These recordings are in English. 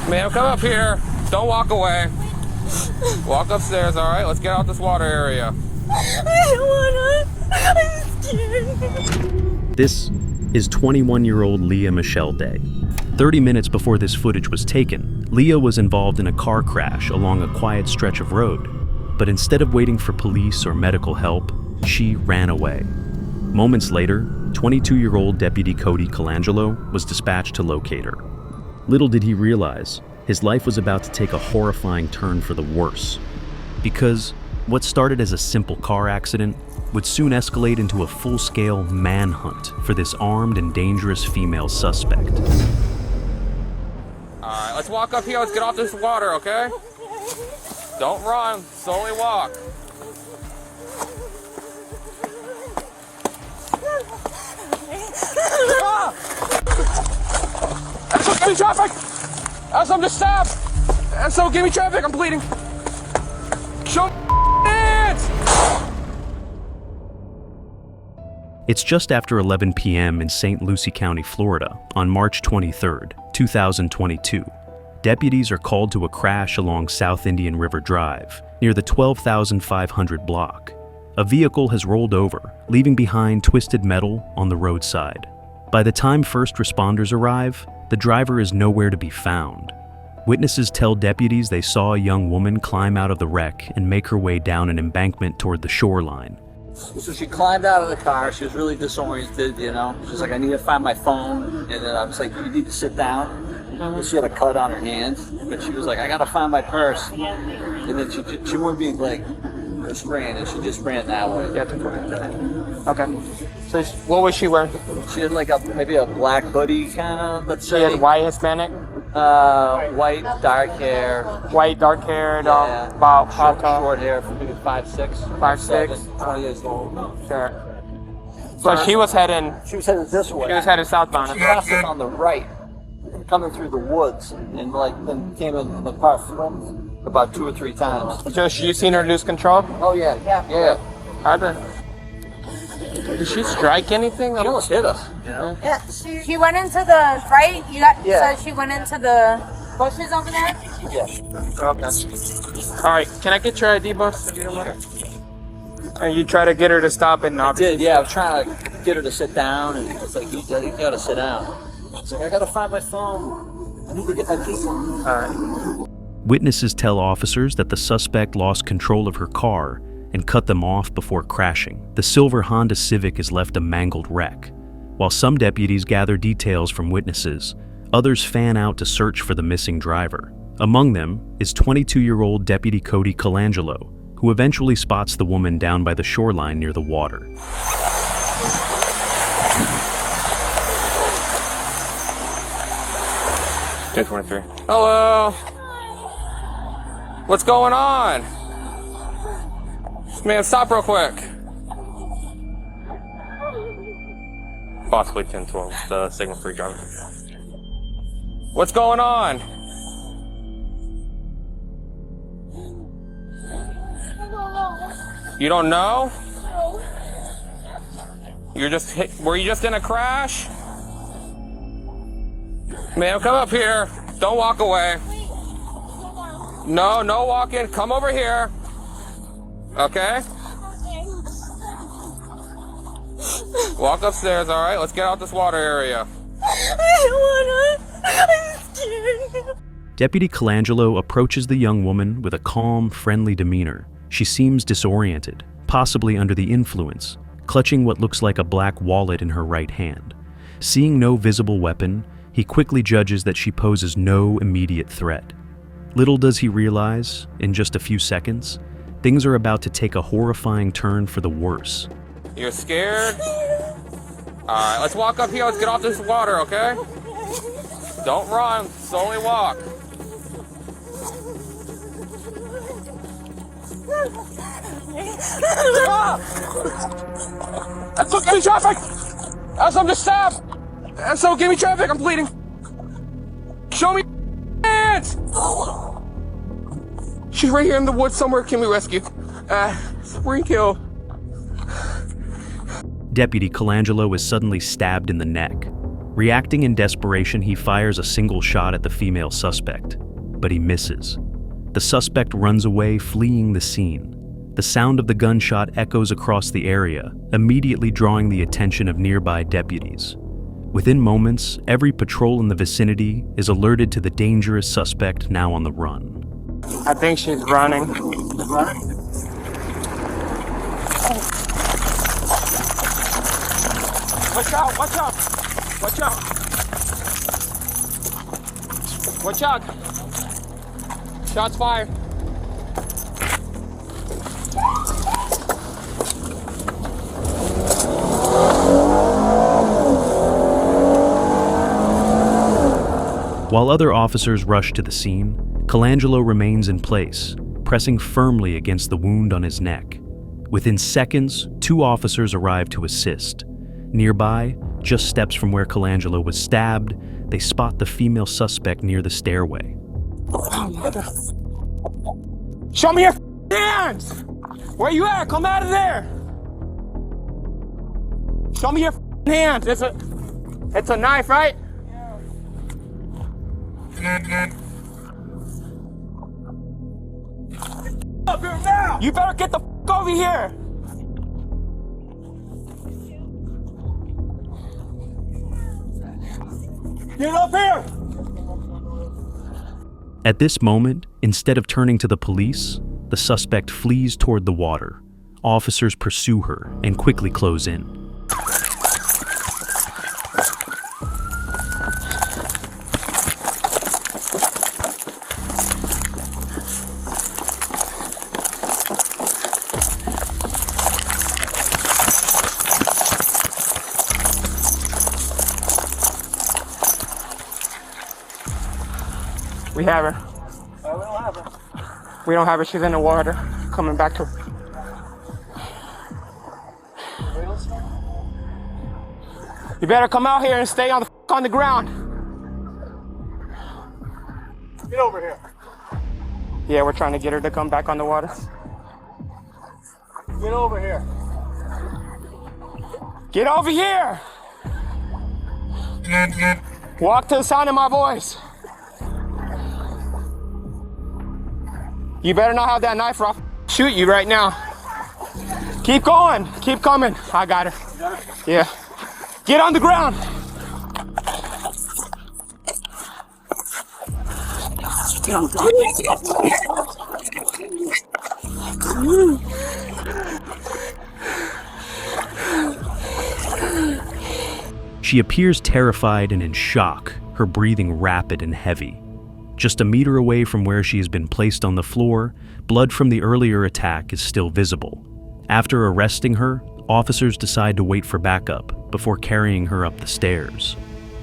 Ma'am, come up here. Don't walk away. Walk upstairs, all right? Let's get out this water area. I don't wanna. I'm scared. This is 21-year-old Leigha Michelle Day. 30 minutes before this footage was taken, Leigha was involved in a car crash along a quiet stretch of road. But instead of waiting for police or medical help, she ran away. Moments later, 22-year-old Deputy Cody Colangelo was dispatched to locate her. Little did he realize, his life was about to take a horrifying turn for the worse. Because what started as a simple car accident would soon escalate into a full-scale manhunt for this armed and dangerous female suspect. All right, let's walk up here. Let's get off this water, okay? Don't run. Slowly walk. SO, give me traffic! SO, I'm just stabbed! SO, give me traffic, I'm bleeding! Show me hands! It's just after 11 p.m. in St. Lucie County, Florida, on March 23rd, 2022. Deputies are called to a crash along South Indian River Drive, near the 12,500 block. A vehicle has rolled over, leaving behind twisted metal on the roadside. By the time first responders arrive, the driver is nowhere to be found. Witnesses tell deputies they saw a young woman climb out of the wreck and make her way down an embankment toward the shoreline. So she climbed out of the car. She was really disoriented, you know. She's like, I need to find my phone. And then I was like, you need to sit down. And she had a cut on her hand. But she was like, I got to find my purse. And then she wouldn't be like restrained, and she just ran that way. Okay. So what was she wearing? She had like maybe a black hoodie kind of, let's say. She had white Hispanic? White, dark hair. White, dark haired, Yeah. about how tall? Short hair, maybe 5'6". 5'6". 20 years old. Sure. So she was heading this way. She was headed southbound. She passed us on the right, coming through the woods, and like then came in the car flipped about 2 or 3 times. So you seen her lose control? Oh yeah. How'd did she strike anything? She almost hit us. You know? Yeah, she went into the right. Yeah. So she went into the bushes over there. Yeah. Okay. All right. Can I get your ID, boss? And you try to get her to stop and not. I did. Yeah. I was trying to get her to sit down, and it's like you gotta sit down. She's like, I gotta find my phone. I need to get my keys. All right. Witnesses tell officers that the suspect lost control of her car and cut them off before crashing. The silver Honda Civic is left a mangled wreck. While some deputies gather details from witnesses, others fan out to search for the missing driver. Among them is 22-year-old Deputy Cody Colangelo, who eventually spots the woman down by the shoreline near the water. 1023. Hello. What's going on? Man, stop real quick. Possibly 1012, the signal free driver. What's going on? You don't know? You're just hit, were you just in a crash? Ma'am, come up here. Don't walk away. No walking. Come over here. Okay? Walk upstairs, all right? Let's get out this water area. I don't wanna. I'm scared. Deputy Colangelo approaches the young woman with a calm, friendly demeanor. She seems disoriented, possibly under the influence, clutching what looks like a black wallet in her right hand. Seeing no visible weapon, he quickly judges that she poses no immediate threat. Little does he realize, in just a few seconds, things are about to take a horrifying turn for the worse. You're scared? All right, let's walk up here. Let's get off this water, okay? Don't run. Slowly walk. SO, give me traffic! SO, I'm just stabbed! SO, give me traffic, I'm bleeding! Show me hands! She's right here in the woods somewhere, can we rescue? Spring kill. Deputy Colangelo is suddenly stabbed in the neck. Reacting in desperation, he fires a single shot at the female suspect, but he misses. The suspect runs away, fleeing the scene. The sound of the gunshot echoes across the area, immediately drawing the attention of nearby deputies. Within moments, every patrol in the vicinity is alerted to the dangerous suspect now on the run. I think she's running. Watch out, watch out, watch out. Watch out. Shots fired. While other officers rush to the scene, Colangelo remains in place, pressing firmly against the wound on his neck. Within seconds, 2 officers arrive to assist. Nearby, just steps from where Colangelo was stabbed, they spot the female suspect near the stairway. Show me your hands! Where you at? Come out of there! Show me your hands! It's a knife, right? Up here now! You better get the over here! Get up here! At this moment, instead of turning to the police, the suspect flees toward the water. Officers pursue her and quickly close in. We have her. We don't have her. We don't have her. She's in the water. Coming back to. You better come out here and stay on the ground. Get over here. Yeah, we're trying to get her to come back on the water. Get over here. Get over here! Walk to the sound of my voice. You better not have that knife or I'll shoot you right now. Keep going, keep coming. I got her. You got her? Yeah. Get on the ground. She appears terrified and in shock, her breathing rapid and heavy. Just a meter away from where she has been placed on the floor, blood from the earlier attack is still visible. After arresting her, officers decide to wait for backup before carrying her up the stairs.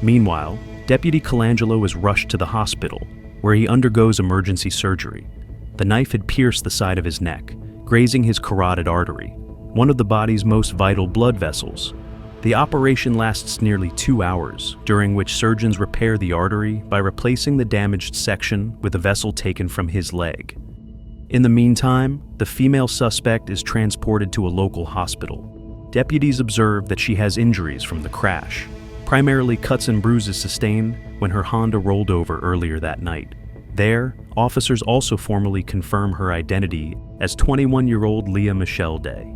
Meanwhile, Deputy Colangelo is rushed to the hospital, where he undergoes emergency surgery. The knife had pierced the side of his neck, grazing his carotid artery, one of the body's most vital blood vessels. The operation lasts nearly 2 hours, during which surgeons repair the artery by replacing the damaged section with a vessel taken from his leg. In the meantime, the female suspect is transported to a local hospital. Deputies observe that she has injuries from the crash, primarily cuts and bruises sustained when her Honda rolled over earlier that night. There, officers also formally confirm her identity as 21-year-old Leigha Michelle Day.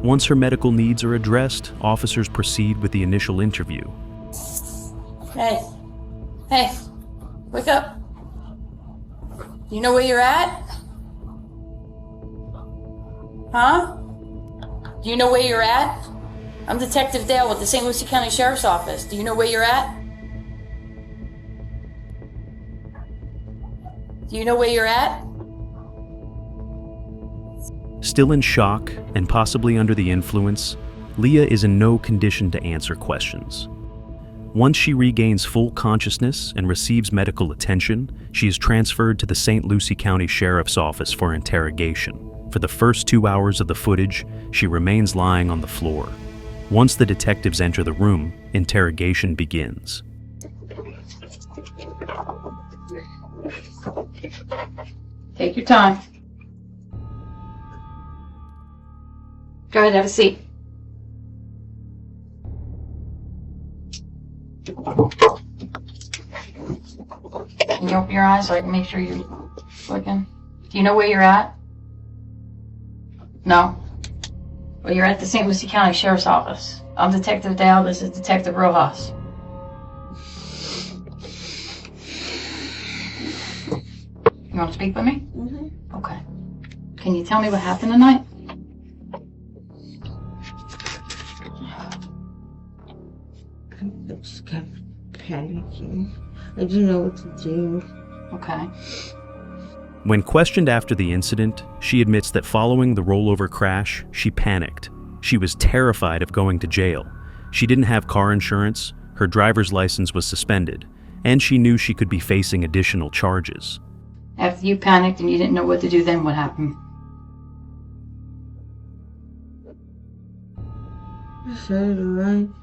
Once her medical needs are addressed, officers proceed with the initial interview. Hey, wake up. Do you know where you're at? Huh? Do you know where you're at? I'm Detective Dale with the St. Lucie County Sheriff's Office. Do you know where you're at? Do you know where you're at? Still in shock and possibly under the influence, Leigha is in no condition to answer questions. Once she regains full consciousness and receives medical attention, she is transferred to the St. Lucie County Sheriff's Office for interrogation. For the first 2 hours of the footage, she remains lying on the floor. Once the detectives enter the room, interrogation begins. Take your time. Go ahead, have a seat. Can you open your eyes so I can make sure you're looking? Do you know where you're at? No? Well, you're at the St. Lucie County Sheriff's Office. I'm Detective Dale. This is Detective Rojas. You want to speak with me? Mm-hmm. Okay. Can you tell me what happened tonight? I just kept panicking. I didn't know what to do. Okay. When questioned after the incident, she admits that following the rollover crash, she panicked. She was terrified of going to jail. She didn't have car insurance, her driver's license was suspended, and she knew she could be facing additional charges. After you panicked and you didn't know what to do, then what happened? I started to run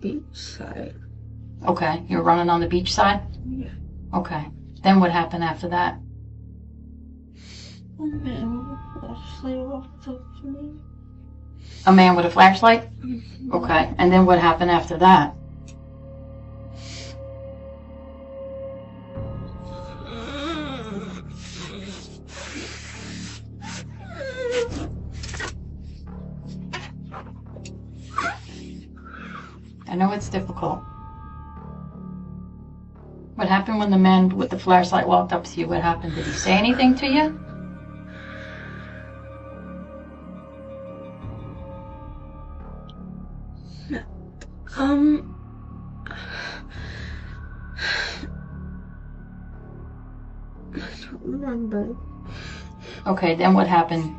beachside. Okay. You were running on the beach side? Yeah. Okay. Then what happened after that? A man with a flashlight walked up to me. A man with a flashlight? Mm-hmm. Okay. And then what happened after that? I know it's difficult. What happened when the man with the flashlight walked up to you? What happened? Did he say anything to you? I don't remember. Okay, then what happened?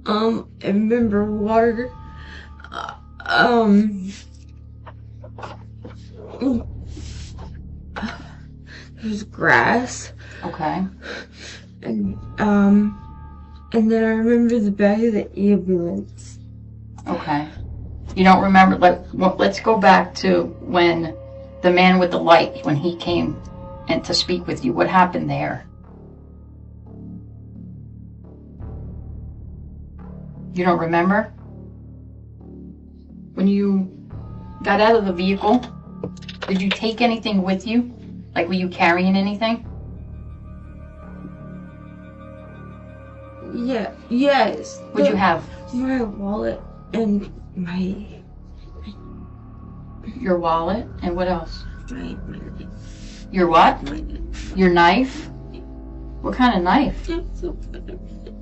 I remember water. There's grass. Okay. And then I remember the back of the ambulance. Okay. You don't remember, let's go back to when the man with the light, when he came and to speak with you. What happened there? You don't remember? When you got out of the vehicle, did you take anything with you? Like, were you carrying anything? Yeah, yes. What'd you have? My wallet and Your wallet, and what else? my Your what? my Your knife? What kind of knife? it was a butterfly.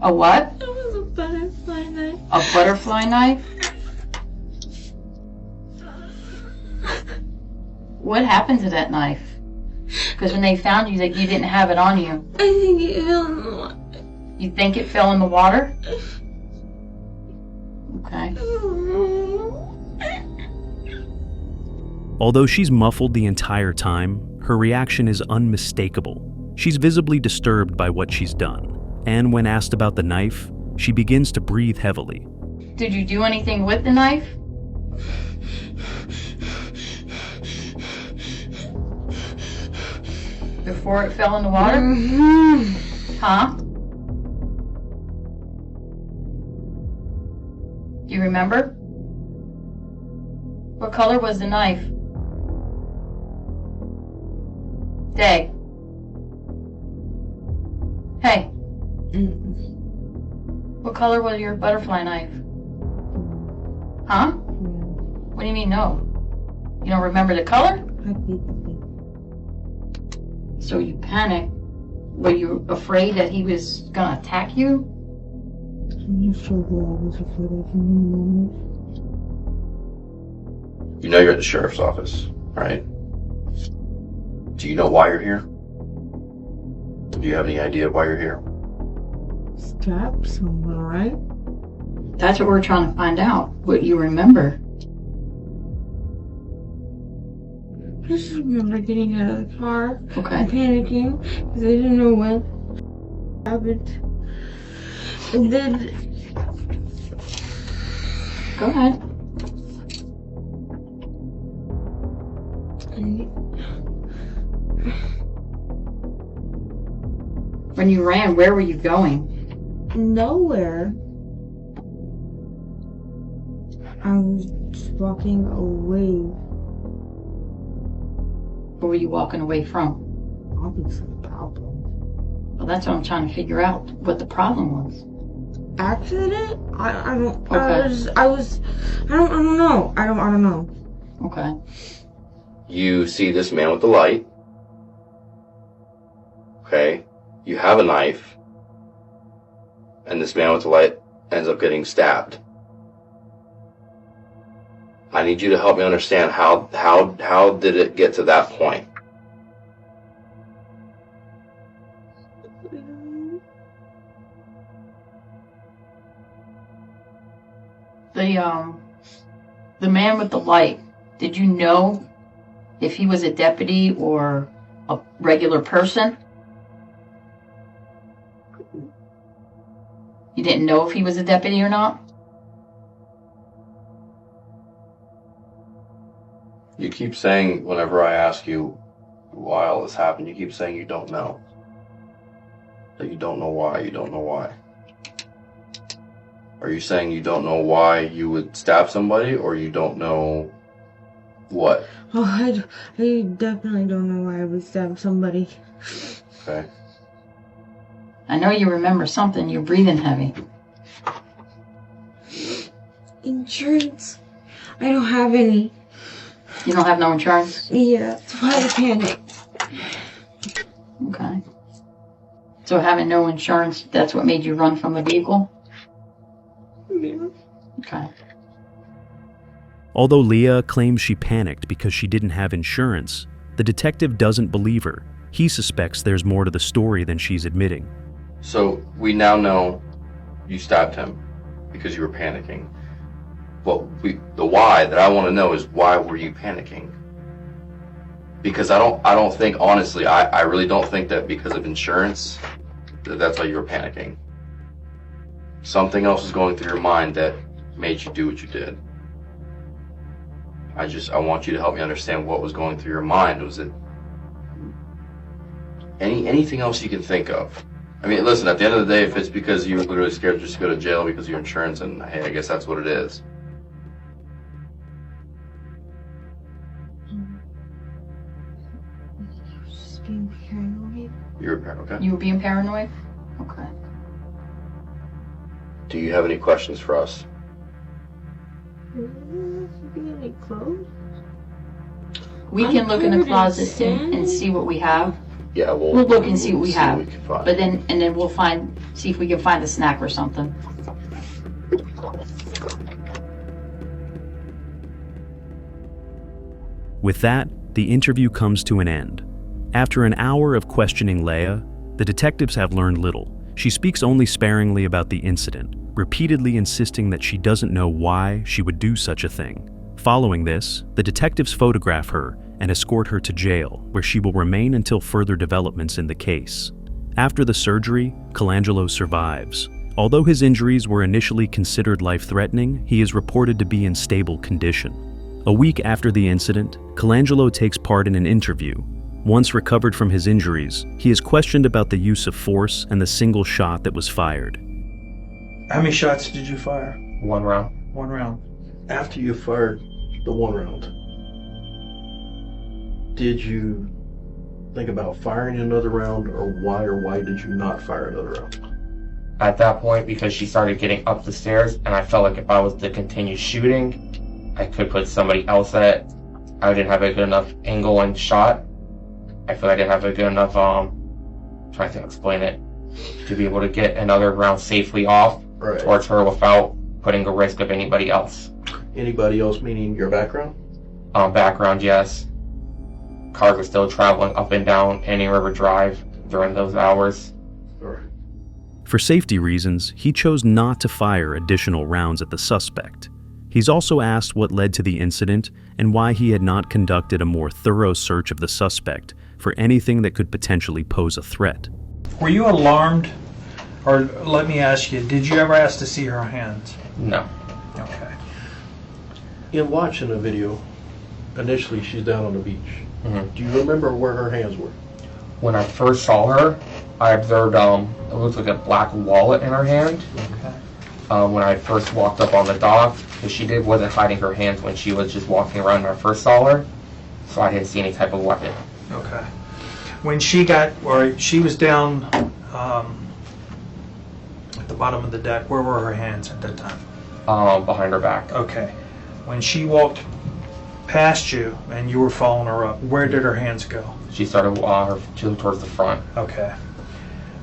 A what? It was a butterfly knife. A butterfly knife? What happened to that knife? Because when they found you, you didn't have it on you. I think it fell in the water. You think it fell in the water? Okay. Although she's muffled the entire time, her reaction is unmistakable. She's visibly disturbed by what she's done, and when asked about the knife, she begins to breathe heavily. Did you do anything with the knife? Before it fell in the water? Huh? Do you remember? What color was the knife? Day. Hey. What color was your butterfly knife? Huh? What do you mean no? You don't remember the color? So you panicked. Were you afraid that he was gonna attack you? I'm not sure what I was afraid of in the moment. You know you're at the sheriff's office, right? Do you know why you're here? Do you have any idea why you're here? Stab someone, right? That's what we're trying to find out. What you remember. I just remember getting out of the car Okay. and panicking because I didn't know when it happened. And then Go ahead. When you ran, where were you going? nowhere. I was just walking away. Who were you walking away from? Obviously, problem. Well, that's what I'm trying to figure out, what the problem was. Accident? I don't. Okay. I don't know. I don't know. Okay. You see this man with the light. Okay. You have a knife. And this man with the light ends up getting stabbed. I need you to help me understand how did it get to that point? The man with the light, did you know if he was a deputy or a regular person? You didn't know if he was a deputy or not? You keep saying, whenever I ask you why all this happened, you keep saying you don't know. That you don't know why, you don't know why. Are you saying you don't know why you would stab somebody, or you don't know what? Oh, I definitely don't know why I would stab somebody. Okay. I know you remember something. You're breathing heavy. Insurance? I don't have any. You don't have no insurance? Yeah, that's why I panicked. Okay. So having no insurance, that's what made you run from the vehicle? Yeah. Okay. Although Leigha claims she panicked because she didn't have insurance, the detective doesn't believe her. He suspects there's more to the story than she's admitting. So we now know you stabbed him because you were panicking. But the why that I want to know is, why were you panicking? Because I don't think, honestly, I really don't think that because of insurance that's why you were panicking. Something else was going through your mind that made you do what you did. I want you to help me understand what was going through your mind. Was it anything else you can think of? I mean, listen, at the end of the day, if it's because you were literally scared just to go to jail because of your insurance, and hey, I guess that's what it is. Just being paranoid. You're a parent, okay? You were being paranoid? Okay. Do you have any questions for us? Be any clothes? We I'm can look in the covered in closet and sand. see what we have. Yeah, We'll look and see what we have. What we can find. But then we'll see if we can find a snack or something. With that, the interview comes to an end. After an hour of questioning Leigha, the detectives have learned little. She speaks only sparingly about the incident, repeatedly insisting that she doesn't know why she would do such a thing. Following this, the detectives photograph her and escort her to jail, where she will remain until further developments in the case. After the surgery, Colangelo survives. Although his injuries were initially considered life-threatening, he is reported to be in stable condition. A week after the incident, Colangelo takes part in an interview. Once recovered from his injuries, he is questioned about the use of force and the single shot that was fired. How many shots did you fire? One round. One round. After you fired the one round, did you think about firing another round, or why did you not fire another round? At that point, because she started getting up the stairs, and I felt like if I was to continue shooting, I could put somebody else at it. I didn't have a good enough angle and shot. I feel like I didn't have a good enough, trying to explain it, to be able to get another round safely off towards her without putting a risk of anybody else. Anybody else, meaning your background? Background, yes. Cars were still traveling up and down Annie River Drive during those hours. For safety reasons, he chose not to fire additional rounds at the suspect. He's also asked what led to the incident and why he had not conducted a more thorough search of the suspect for anything that could potentially pose a threat. Were you alarmed? Or let me ask you, did you ever ask to see her hands? No. Okay. In watching the video, initially she's down on the beach. Mm-hmm. Do you remember where her hands were? When I first saw her, I observed it looked like a black wallet in her hand. Okay. When I first walked up on the dock, because she wasn't hiding her hands when she was just walking around when I first saw her, so I didn't see any type of weapon. Okay. When she was down at the bottom of the deck, where were her hands at that time? Behind her back. Okay. When she walked past you and you were following her up, where did her hands go? She started towards the front. Okay.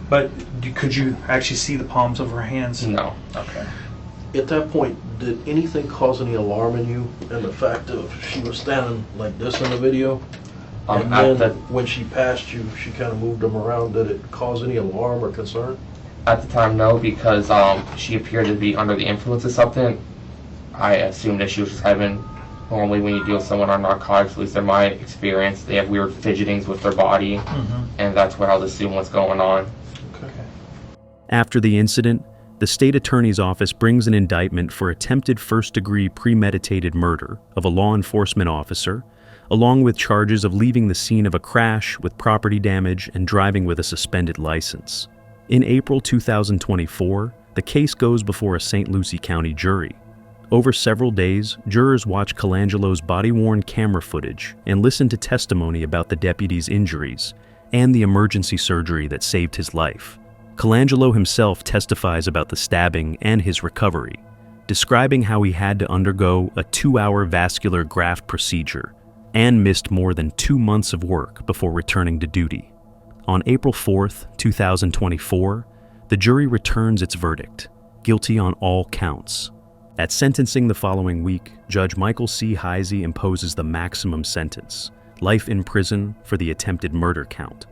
But could you actually see the palms of her hands? No. Okay. At that point, did anything cause any alarm in you? And the fact of she was standing like this in the video, and then when she passed you, she kind of moved them around. Did it cause any alarm or concern? At the time, no, because she appeared to be under the influence of something. I assumed that she was just having. Normally, when you deal with someone on narcotics, at least in my experience, they have weird fidgetings with their body, and that's what I was assuming what's going on. Okay. After the incident, the state attorney's office brings an indictment for attempted first-degree premeditated murder of a law enforcement officer, along with charges of leaving the scene of a crash with property damage and driving with a suspended license. In April 2024, the case goes before a St. Lucie County jury. Over several days, jurors watch Colangelo's body-worn camera footage and listen to testimony about the deputy's injuries and the emergency surgery that saved his life. Colangelo himself testifies about the stabbing and his recovery, describing how he had to undergo a 2-hour vascular graft procedure and missed more than 2 months of work before returning to duty. On April 4th, 2024, the jury returns its verdict, guilty on all counts. At sentencing the following week, Judge Michael C. Heisey imposes the maximum sentence, life in prison for the attempted murder count.